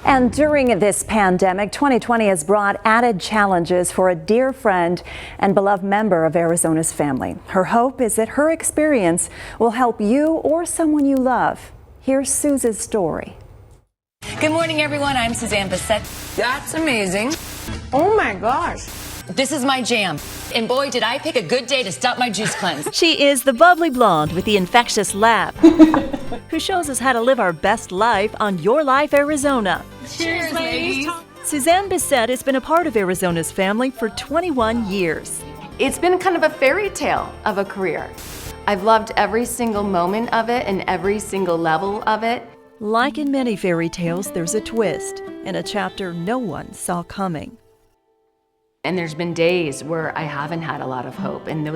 And during this pandemic, 2020 has brought added challenges for a dear friend and beloved member of Arizona's family. Her hope is that her experience will help you or someone you love. Here's Suze's story. Good morning, everyone. I'm Suzanne Bissett. That's amazing. Oh my gosh. This is my jam. And boy, did I pick a good day to stop my juice cleanse. She is the bubbly blonde with the infectious laugh, who shows us how to live our best life on Your Life, Arizona. Cheers, ladies. Suzanne Bissett has been a part of Arizona's family for 21 years. It's been kind of a fairy tale of a career. I've loved every single moment of it and every single level of it. Like in many fairy tales, there's a twist and a chapter no one saw coming. And there's been days where I haven't had a lot of hope, and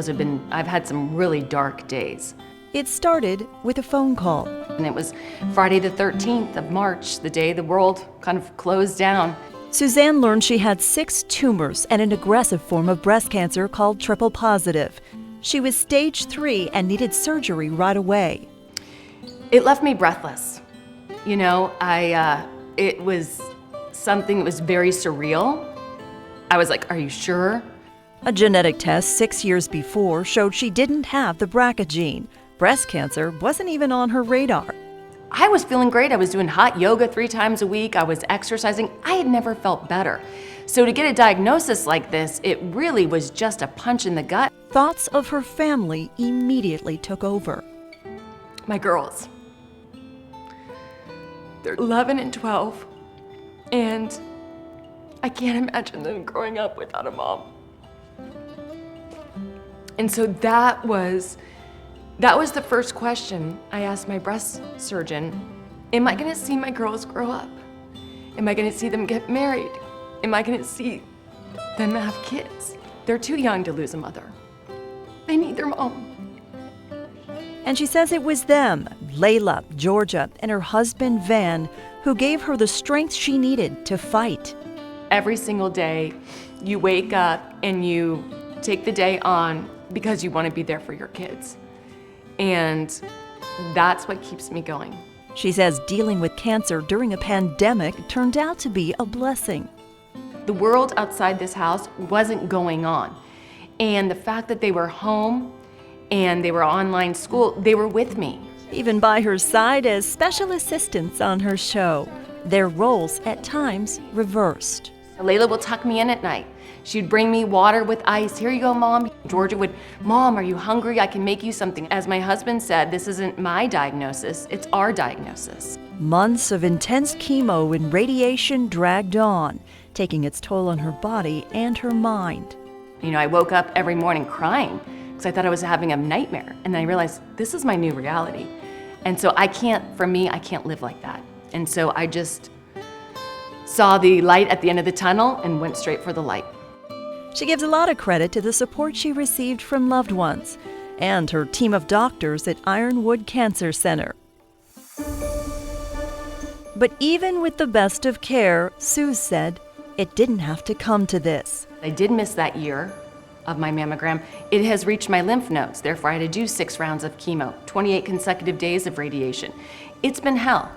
I've had some really dark days. It started with a phone call. And it was Friday the 13th of March, the day the world kind of closed down. Suzanne learned she had 6 tumors and an aggressive form of breast cancer called triple positive. She was stage 3 and needed surgery right away. It left me breathless. You know, it was something that was very surreal. I was like, are you sure? A genetic test 6 years before showed she didn't have the BRCA gene. Breast cancer wasn't even on her radar. I was feeling great. I was doing hot yoga 3 times a week. I was exercising. I had never felt better. So to get a diagnosis like this, it really was just a punch in the gut. Thoughts of her family immediately took over. My girls. They're 11 and 12. And I can't imagine them growing up without a mom. And so that was the first question I asked my breast surgeon. Am I gonna see my girls grow up? Am I gonna see them get married? Am I gonna see them have kids? They're too young to lose a mother. They need their mom. And she says it was them, Layla, Georgia, and her husband, Van, who gave her the strength she needed to fight. Every single day, you wake up and you take the day on because you want to be there for your kids. And that's what keeps me going. She says dealing with cancer during a pandemic turned out to be a blessing. The world outside this house wasn't going on. And the fact that they were home and they were online school, they were with me. Even by her side as special assistants on her show. Their roles at times reversed. Layla will tuck me in at night. She'd bring me water with ice. Here you go, Mom. Georgia would, Mom, are you hungry? I can make you something. As my husband said, this isn't my diagnosis, it's our diagnosis. Months of intense chemo and radiation dragged on, taking its toll on her body and her mind. You know, I woke up every morning crying because I thought I was having a nightmare. And then I realized this is my new reality. And so I can't live like that. And so I just saw the light at the end of the tunnel and went straight for the light. She gives a lot of credit to the support she received from loved ones and her team of doctors at Ironwood Cancer Center. But even with the best of care, Suze said, it didn't have to come to this. I did miss that year of my mammogram. It has reached my lymph nodes. Therefore, I had to do 6 rounds of chemo, 28 consecutive days of radiation. It's been hell.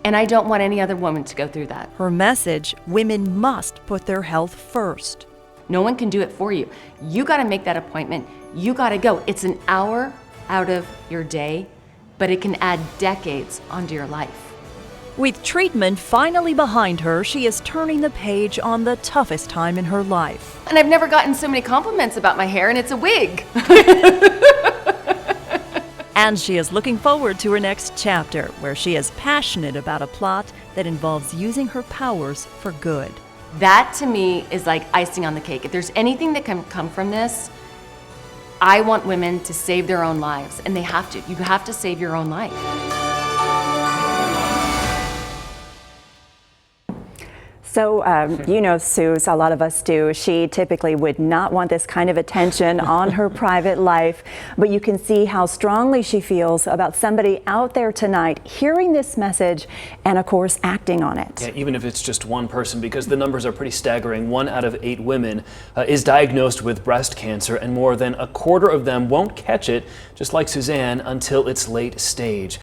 And I don't want any other woman to go through that. Her message, women must put their health first. No one can do it for you. You gotta make that appointment. You gotta go. It's an hour out of your day, but it can add decades onto your life. With treatment finally behind her, she is turning the page on the toughest time in her life. And I've never gotten so many compliments about my hair, and it's a wig. And she is looking forward to her next chapter, where she is passionate about a plot that involves using her powers for good. That, to me, is like icing on the cake. If there's anything that can come from this, I want women to save their own lives, and they have to. You have to save your own life. So, you know, Suze, a lot of us do. She typically would not want this kind of attention on her private life, but you can see how strongly she feels about somebody out there tonight hearing this message and, of course, acting on it. Yeah, even if it's just one person, because the numbers are pretty staggering. 1 out of 8 women is diagnosed with breast cancer, and more than a quarter of them won't catch it, just like Suzanne, until its late stage.